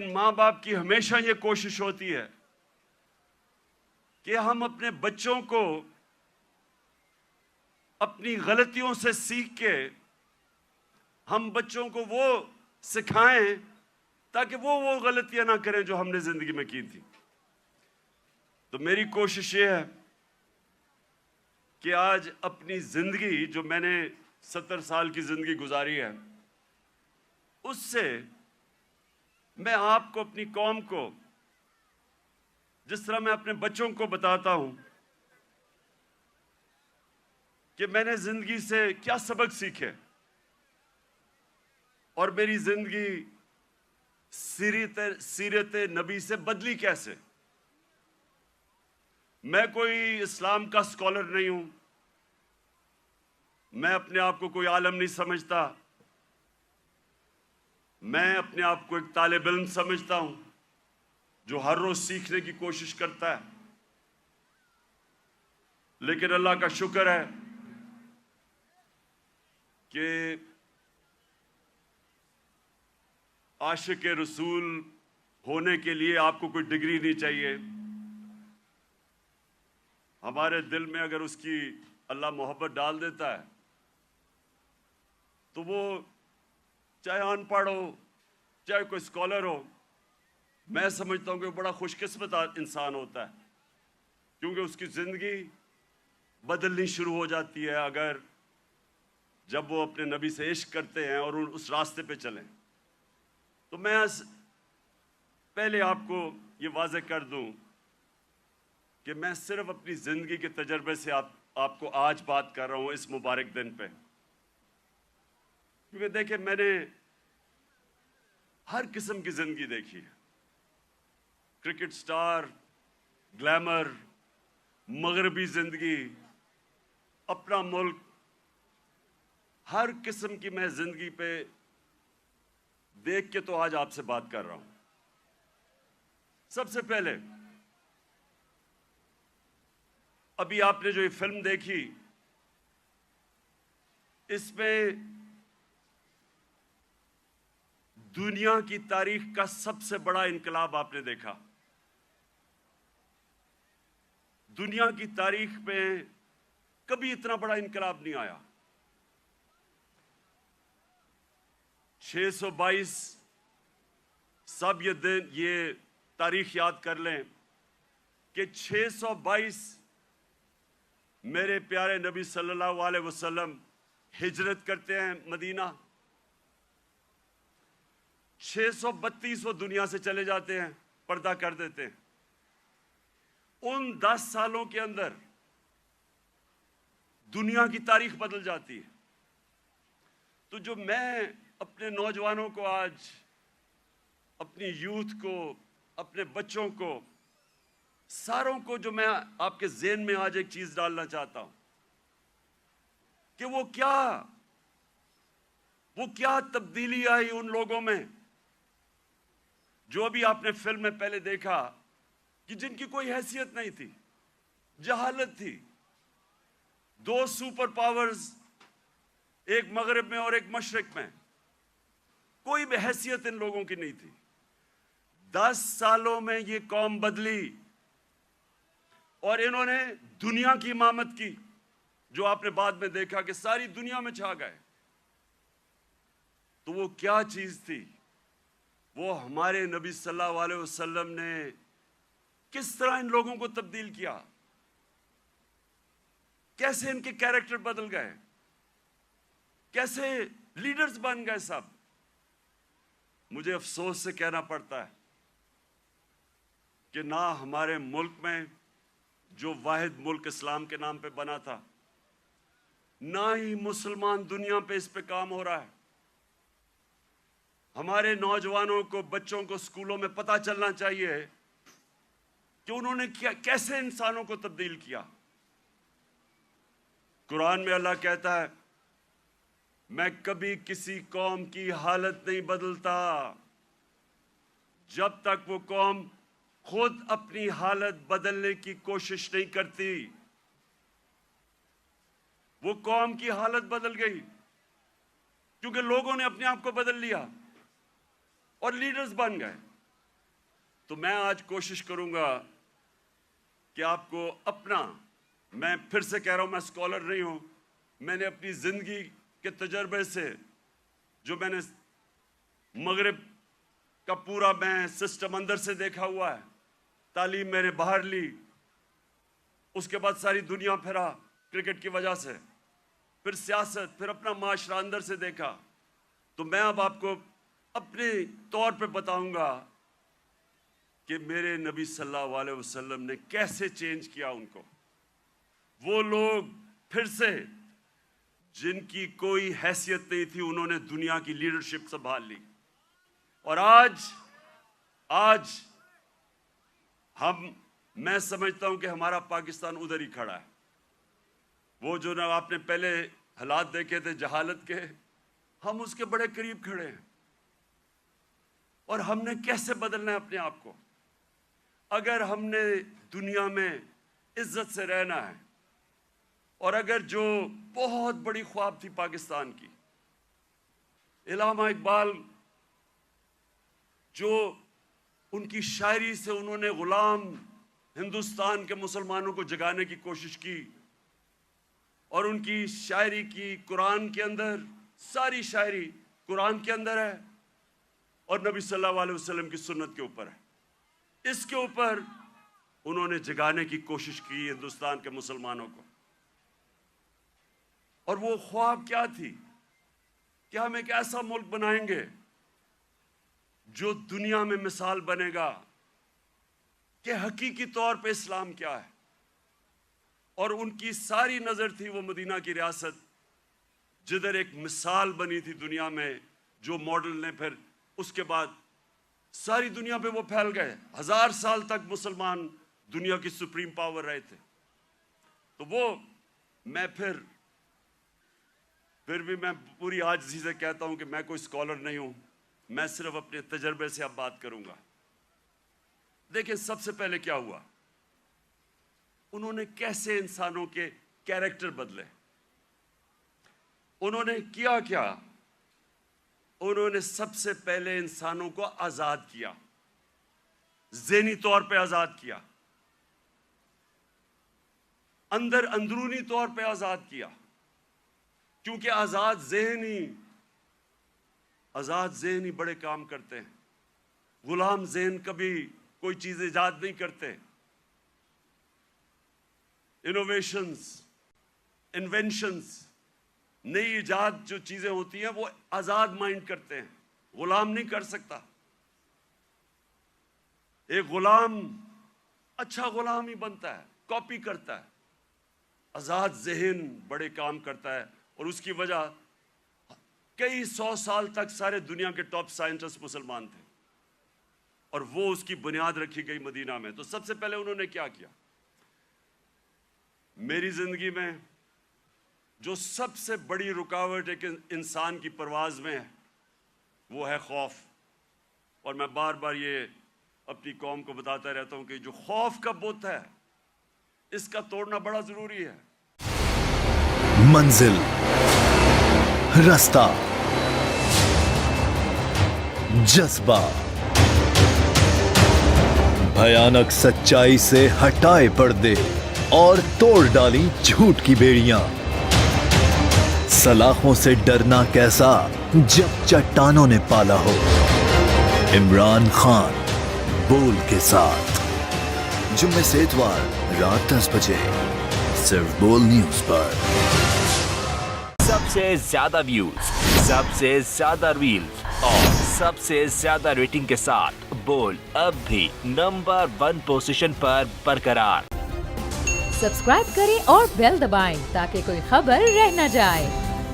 ماں باپ کی ہمیشہ یہ کوشش ہوتی ہے کہ ہم اپنے بچوں کو اپنی غلطیوں سے سیکھ کے ہم بچوں کو وہ سکھائیں تاکہ وہ غلطیاں نہ کریں جو ہم نے زندگی میں کی تھی۔ تو میری کوشش یہ ہے کہ آج اپنی زندگی جو میں نے 70 سال کی زندگی گزاری ہے اس سے میں آپ کو، اپنی قوم کو، جس طرح میں اپنے بچوں کو بتاتا ہوں کہ میں نے زندگی سے کیا سبق سیکھے اور میری زندگی سیرت نبی سے بدلی کیسے۔ میں کوئی اسلام کا اسکالر نہیں ہوں، میں اپنے آپ کو کوئی عالم نہیں سمجھتا، میں اپنے آپ کو ایک طالب علم سمجھتا ہوں جو ہر روز سیکھنے کی کوشش کرتا ہے۔ لیکن اللہ کا شکر ہے کہ عاشق رسول ہونے کے لیے آپ کو کوئی ڈگری نہیں چاہیے۔ ہمارے دل میں اگر اس کی اللہ محبت ڈال دیتا ہے تو وہ چاہے ان پڑھ ہو چاہے کوئی اسکالر ہو، میں سمجھتا ہوں کہ وہ بڑا خوش قسمت انسان ہوتا ہے، کیونکہ اس کی زندگی بدلنی شروع ہو جاتی ہے اگر جب وہ اپنے نبی سے عشق کرتے ہیں اور اس راستے پہ چلیں۔ تو میں پہلے آپ کو یہ واضح کر دوں کہ میں صرف اپنی زندگی کے تجربے سے آپ کو آج بات کر رہا ہوں اس مبارک دن پہ، کیونکہ دیکھیں میں نے ہر قسم کی زندگی دیکھی ہے، کرکٹ سٹار، گلیمر، مغربی زندگی، اپنا ملک، ہر قسم کی میں زندگی پہ دیکھ کے تو آج آپ سے بات کر رہا ہوں۔ سب سے پہلے ابھی آپ نے جو یہ فلم دیکھی اس میں دنیا کی تاریخ کا سب سے بڑا انقلاب آپ نے دیکھا۔ دنیا کی تاریخ میں کبھی اتنا بڑا انقلاب نہیں آیا۔ 622 سب یہ تاریخ یاد کر لیں کہ 622 میرے پیارے نبی صلی اللہ علیہ وسلم ہجرت کرتے ہیں مدینہ، 632 وہ دنیا سے چلے جاتے ہیں، پردہ کر دیتے ہیں۔ ان 10 سالوں کے اندر دنیا کی تاریخ بدل جاتی ہے۔ تو جو میں اپنے نوجوانوں کو آج، اپنی یوتھ کو، اپنے بچوں کو، ساروں کو جو میں آپ کے ذہن میں آج ایک چیز ڈالنا چاہتا ہوں کہ وہ کیا تبدیلی آئی ان لوگوں میں جو ابھی آپ نے فلم میں پہلے دیکھا کہ جن کی کوئی حیثیت نہیں تھی، جہالت تھی۔ 2 سپر پاورز، ایک مغرب میں اور ایک مشرق میں، کوئی بھی حیثیت ان لوگوں کی نہیں تھی۔ 10 سالوں میں یہ قوم بدلی اور انہوں نے دنیا کی امامت کی، جو آپ نے بعد میں دیکھا کہ ساری دنیا میں چھا گئے۔ تو وہ کیا چیز تھی؟ وہ ہمارے نبی صلی اللہ علیہ وسلم نے کس طرح ان لوگوں کو تبدیل کیا، کیسے ان کے کیریکٹر بدل گئے، کیسے لیڈرز بن گئے سب۔ مجھے افسوس سے کہنا پڑتا ہے کہ نہ ہمارے ملک میں، جو واحد ملک اسلام کے نام پہ بنا تھا، نہ ہی مسلمان دنیا پہ اس پہ کام ہو رہا ہے۔ ہمارے نوجوانوں کو، بچوں کو اسکولوں میں پتہ چلنا چاہیے کہ انہوں نے کیسے انسانوں کو تبدیل کیا۔ قرآن میں اللہ کہتا ہے، میں کبھی کسی قوم کی حالت نہیں بدلتا جب تک وہ قوم خود اپنی حالت بدلنے کی کوشش نہیں کرتی۔ وہ قوم کی حالت بدل گئی کیونکہ لوگوں نے اپنے آپ کو بدل لیا اور لیڈرز بن گئے۔ تو میں آج کوشش کروں گا کہ آپ کو اپنا، میں پھر سے کہہ رہا ہوں میں اسکالر نہیں ہوں، میں نے اپنی زندگی کے تجربے سے جو میں نے مغرب کا پورا میں سسٹم اندر سے دیکھا ہوا ہے، تعلیم میں نے باہر لی، اس کے بعد ساری دنیا پھرا کرکٹ کی وجہ سے، پھر سیاست، پھر اپنا معاشرہ اندر سے دیکھا، تو میں اب آپ کو اپنے طور پہ بتاؤں گا کہ میرے نبی صلی اللہ علیہ وسلم نے کیسے چینج کیا ان کو۔ وہ لوگ پھر سے جن کی کوئی حیثیت نہیں تھی، انہوں نے دنیا کی لیڈرشپ سنبھال لی، اور آج میں سمجھتا ہوں کہ ہمارا پاکستان ادھر ہی کھڑا ہے۔ وہ جو نا آپ نے پہلے حالات دیکھے تھے جہالت کے، ہم اس کے بڑے قریب کھڑے ہیں، اور ہم نے کیسے بدلنا ہے اپنے آپ کو۔ اگر ہم نے دنیا میں عزت سے رہنا ہے، اور اگر جو بہت بڑی خواب تھی پاکستان کی، علامہ اقبال جو ان کی شاعری سے انہوں نے غلام ہندوستان کے مسلمانوں کو جگانے کی کوشش کی، اور ان کی شاعری کی قرآن کے اندر، ساری شاعری قرآن کے اندر ہے اور نبی صلی اللہ علیہ وسلم کی سنت کے اوپر ہے، اس کے اوپر انہوں نے جگانے کی کوشش کی ہندوستان کے مسلمانوں کو۔ اور وہ خواب کیا تھی کہ ہم ایک ایسا ملک بنائیں گے جو دنیا میں مثال بنے گا کہ حقیقی طور پہ اسلام کیا ہے۔ اور ان کی ساری نظر تھی وہ مدینہ کی ریاست، جدھر ایک مثال بنی تھی دنیا میں، جو ماڈل نے پھر اس کے بعد ساری دنیا پہ وہ پھیل گئے، 1000 سال تک مسلمان دنیا کی سپریم پاور رہے تھے۔ تو وہ میں پھر بھی میں پوری عاجزی سے کہتا ہوں کہ میں کوئی اسکالر نہیں ہوں، میں صرف اپنے تجربے سے اب بات کروں گا۔ دیکھیں سب سے پہلے کیا ہوا، انہوں نے کیسے انسانوں کے کیریکٹر بدلے، انہوں نے کیا کیا، انہوں نے سب سے پہلے انسانوں کو آزاد کیا، ذہنی طور پہ آزاد کیا، اندرونی طور پہ آزاد کیا، کیونکہ آزاد ذہنی بڑے کام کرتے ہیں، غلام ذہن کبھی کوئی چیز ایجاد نہیں کرتے۔ انوینشنز، نئی ایجاد جو چیزیں ہوتی ہیں وہ آزاد مائنڈ کرتے ہیں، غلام نہیں کر سکتا۔ ایک غلام اچھا غلام ہی بنتا ہے، کاپی کرتا ہے، آزاد ذہن بڑے کام کرتا ہے، اور اس کی وجہ کئی 100 سال تک سارے دنیا کے ٹاپ سائنٹسٹ مسلمان تھے، اور وہ اس کی بنیاد رکھی گئی مدینہ میں۔ تو سب سے پہلے انہوں نے کیا کیا، میری زندگی میں جو سب سے بڑی رکاوٹ ایک انسان کی پرواز میں ہے وہ ہے خوف، اور میں بار بار یہ اپنی قوم کو بتاتا رہتا ہوں کہ جو خوف کا بت ہے اس کا توڑنا بڑا ضروری ہے۔ منزل، رستہ، جذبہ، بھیانک سچائی سے ہٹائے پردے اور توڑ ڈالی جھوٹ کی بیڑیاں۔ سلاخوں سے ڈرنا کیسا جب چٹانوں نے پالا ہو۔ عمران خان بول کے ساتھ، جمعے سے اتوار رات 10 بجے صرف بول نیوز پر۔ سب سے زیادہ ویوز، سب سے زیادہ ریلز اور سب سے زیادہ ریٹنگ کے ساتھ بول اب بھی نمبر 1 پوزیشن پر برقرار۔ سبسکرائب کریں اور بیل دبائیں تاکہ کوئی خبر رہ نہ جائے۔